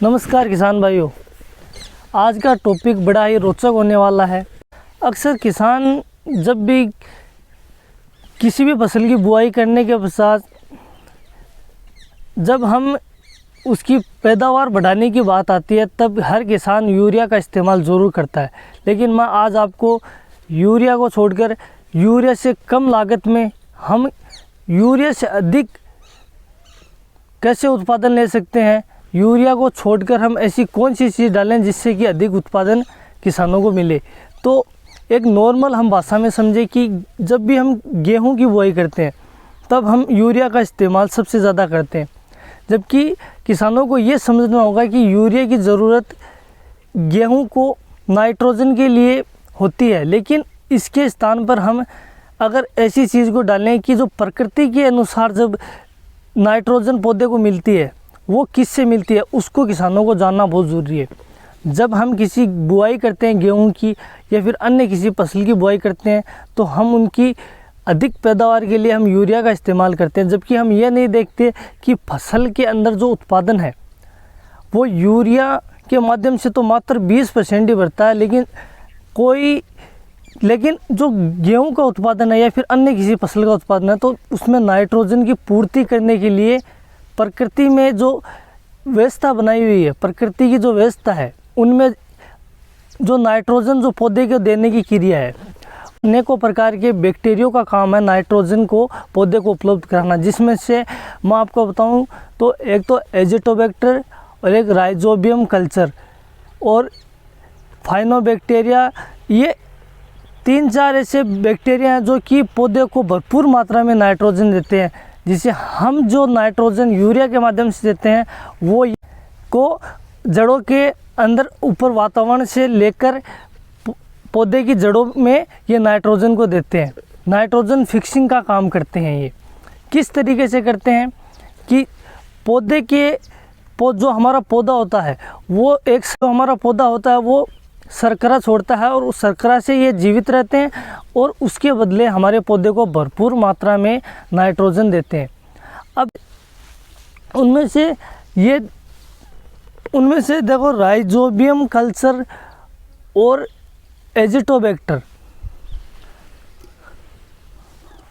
नमस्कार किसान भाइयों, आज का टॉपिक बड़ा ही रोचक होने वाला है। अक्सर किसान जब भी किसी भी फसल की बुआई करने के पश्चात जब हम उसकी पैदावार बढ़ाने की बात आती है तब हर किसान यूरिया का इस्तेमाल ज़रूर करता है। लेकिन मैं आज आपको यूरिया को छोड़कर यूरिया से कम लागत में हम यूरिया से अधिक कैसे उत्पादन ले सकते हैं, यूरिया को छोड़कर हम ऐसी कौन सी चीज़ डालें जिससे कि अधिक उत्पादन किसानों को मिले। तो एक नॉर्मल हम भाषा में समझे कि जब भी हम गेहूं की बुआई करते हैं तब हम यूरिया का इस्तेमाल सबसे ज़्यादा करते हैं, जबकि किसानों को ये समझना होगा कि यूरिया की ज़रूरत गेहूं को नाइट्रोजन के लिए होती है, लेकिन इसके स्थान पर हम अगर ऐसी चीज़ को डालें कि जो प्रकृति के अनुसार जब नाइट्रोजन पौधे को मिलती है वो किससे मिलती है, उसको किसानों को जानना बहुत ज़रूरी है। जब हम किसी बुआई करते हैं गेहूं की या फिर अन्य किसी फसल की बुआई करते हैं तो हम उनकी अधिक पैदावार के लिए हम यूरिया का इस्तेमाल करते हैं, जबकि हम ये नहीं देखते कि फसल के अंदर जो उत्पादन है वो यूरिया के माध्यम से तो मात्र 20% ही बढ़ता है, लेकिन जो गेहूं का उत्पादन है या फिर अन्य किसी फसल का उत्पादन है तो उसमें नाइट्रोजन की पूर्ति करने के लिए प्रकृति में जो व्यवस्था बनाई हुई है, प्रकृति की जो व्यवस्था है उनमें जो नाइट्रोजन जो पौधे को देने की क्रिया है, अनेकों प्रकार के बैक्टीरिया का काम है नाइट्रोजन को पौधे को उपलब्ध कराना, जिसमें से मैं आपको बताऊं तो एक तो एजिटोबैक्टर और एक राइजोबियम कल्चर और फाइनोबैक्टीरिया, ये 3-4 ऐसे बैक्टीरिया हैं जो कि पौधे को भरपूर मात्रा में नाइट्रोजन देते हैं, जिसे हम जो नाइट्रोजन यूरिया के माध्यम से देते हैं वो को जड़ों के अंदर ऊपर वातावरण से लेकर पौधे की जड़ों में ये नाइट्रोजन को देते हैं। नाइट्रोजन फिक्सिंग का काम करते हैं। ये किस तरीके से करते हैं कि पौधे के जो हमारा पौधा होता है वो हमारा पौधा होता है वो शर्करा छोड़ता है और उस शर्करा से ये जीवित रहते हैं और उसके बदले हमारे पौधे को भरपूर मात्रा में नाइट्रोजन देते हैं। अब उनमें से देखो राइजोबियम कल्चर और एजिटोबैक्टर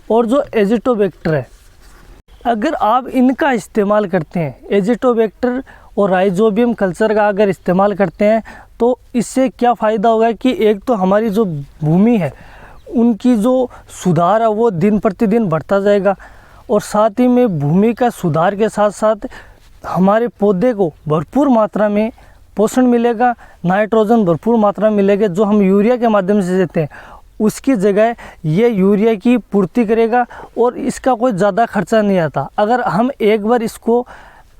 और जो एजिटोबैक्टर है, अगर आप इनका इस्तेमाल करते हैं, एजिटोबैक्टर और राइजोबियम कल्चर का अगर इस्तेमाल करते हैं तो इससे क्या फ़ायदा होगा कि एक तो हमारी जो भूमि है उनकी जो सुधार है वो दिन प्रतिदिन बढ़ता जाएगा और साथ ही में भूमि का सुधार के साथ साथ हमारे पौधे को भरपूर मात्रा में पोषण मिलेगा, नाइट्रोजन भरपूर मात्रा में मिलेगा। जो हम यूरिया के माध्यम से देते हैं उसकी जगह ये यूरिया की पूर्ति करेगा और इसका कोई ज़्यादा खर्चा नहीं आता। अगर हम एक बार इसको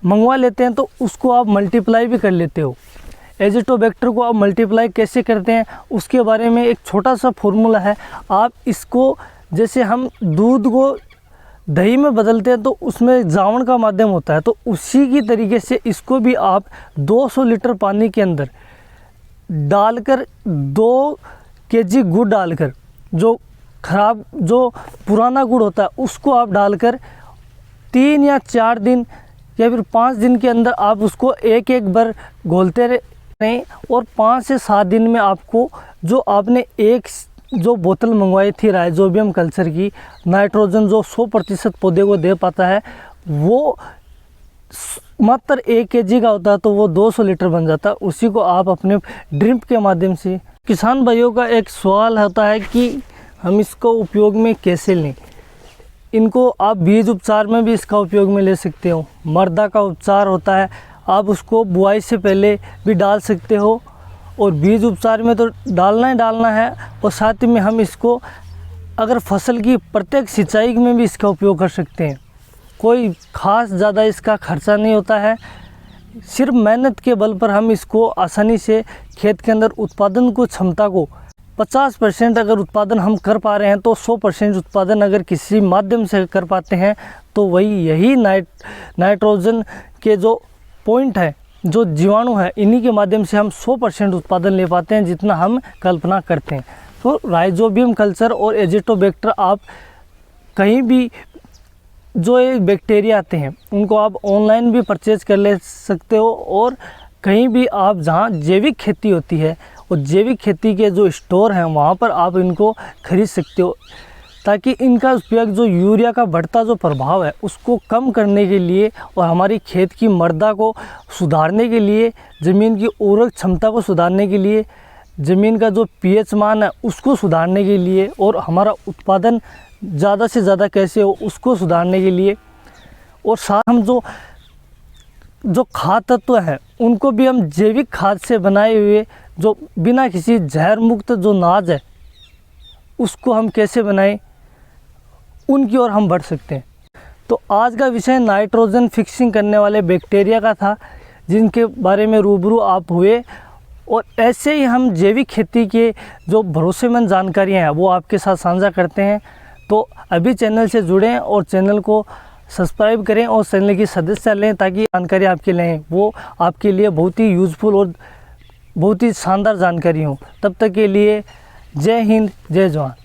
मंगवा लेते हैं तो उसको आप मल्टीप्लाई भी कर लेते हो। एजिटोबैक्टर को आप मल्टीप्लाई कैसे करते हैं उसके बारे में एक छोटा सा फॉर्मूला है। आप इसको जैसे हम दूध को दही में बदलते हैं तो उसमें जावण का माध्यम होता है, तो उसी की तरीके से इसको भी आप 200 लीटर पानी के अंदर डालकर 2 केजी गुड़ डालकर, जो पुराना गुड़ होता है उसको आप डालकर 3 या 4 दिन या फिर 5 दिन के अंदर आप उसको एक बार घोलते रहें और 5 से 7 दिन में आपको जो आपने जो बोतल मंगवाई थी राइजोबियम कल्चर की, नाइट्रोजन जो 100% पौधे को दे पाता है वो मात्र 1 केजी का होता है तो वो 200 लीटर बन जाता है। उसी को आप अपने ड्रिप के माध्यम से, किसान भाइयों का एक सवाल होता है कि हम इसको उपयोग में कैसे लें। इनको आप बीज उपचार में भी इसका उपयोग में ले सकते हो। मर्दा का उपचार होता है, आप उसको बुआई से पहले भी डाल सकते हो और बीज उपचार में तो डालना ही डालना है और साथ में हम इसको अगर फसल की प्रत्येक सिंचाई में भी इसका उपयोग कर सकते हैं। कोई ख़ास ज़्यादा इसका खर्चा नहीं होता है, सिर्फ मेहनत के बल पर हम इसको आसानी से खेत के अंदर उत्पादन को क्षमता को 50% अगर उत्पादन हम कर पा रहे हैं तो 100% उत्पादन अगर किसी माध्यम से कर पाते हैं तो यही नाइट्रोजन के जो पॉइंट है, जो जीवाणु है, इन्हीं के माध्यम से हम 100% उत्पादन ले पाते हैं जितना हम कल्पना करते हैं। तो राइजोबियम कल्चर और एजिटोबैक्टर आप कहीं भी जो ये बैक्टीरिया आते हैं उनको आप ऑनलाइन भी परचेज कर ले सकते हो और कहीं भी आप जहाँ जैविक खेती होती है और जैविक खेती के जो स्टोर हैं वहाँ पर आप इनको खरीद सकते हो, ताकि इनका उपयोग जो यूरिया का बढ़ता जो प्रभाव है उसको कम करने के लिए और हमारी खेत की मृदा को सुधारने के लिए, ज़मीन की उर्वरक क्षमता को सुधारने के लिए, ज़मीन का जो पीएच मान है उसको सुधारने के लिए और हमारा उत्पादन ज़्यादा से ज़्यादा कैसे हो उसको सुधारने के लिए, और साथ हम जो खाद तत्व हैं उनको भी हम जैविक खाद से बनाए हुए जो बिना किसी जहर मुक्त जो अनाज है उसको हम कैसे बनाएं, उनकी ओर हम बढ़ सकते हैं। तो आज का विषय नाइट्रोजन फिक्सिंग करने वाले बैक्टीरिया का था, जिनके बारे में रूबरू आप हुए, और ऐसे ही हम जैविक खेती के जो भरोसेमंद जानकारियाँ हैं वो आपके साथ साझा करते हैं। तो अभी चैनल से जुड़ें और चैनल को सब्सक्राइब करें और चैनल की सदस्यता लें, ताकि जानकारी आपके लिए वो आपके लिए बहुत ही यूज़फुल और बहुत ही शानदार जानकारी हो। तब तक के लिए जय हिंद, जय जवान।